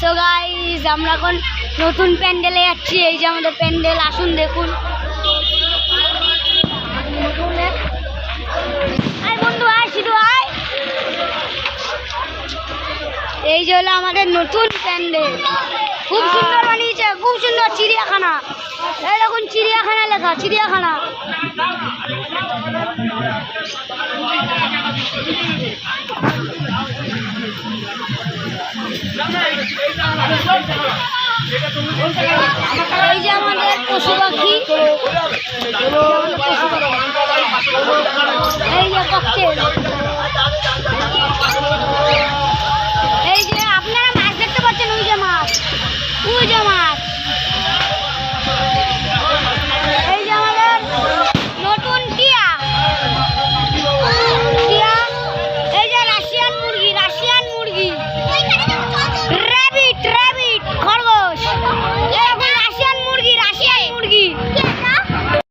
So guys আমরা এখন নতুন প্যান্ডেলে যাচ্ছি। এই যে আমাদের প্যান্ডেল, আসুন দেখুন। আয় বন্ধু আয়, শুধু আয়। এই যে হলো আমাদের নতুন প্যান্ডেল, খুব সুন্দর বানিয়েছে, খুব সুন্দর। চিড়িয়াখানা, এই দেখুন চিড়িয়াখানা লেখা, চিড়িয়াখানা। এই যে আমাদের পশু পাখি, এই যে ককটেল। এই যে আপনারা মাছ দেখতে পাচ্ছেন, ওই যে মাছ, ওই যে মাছ।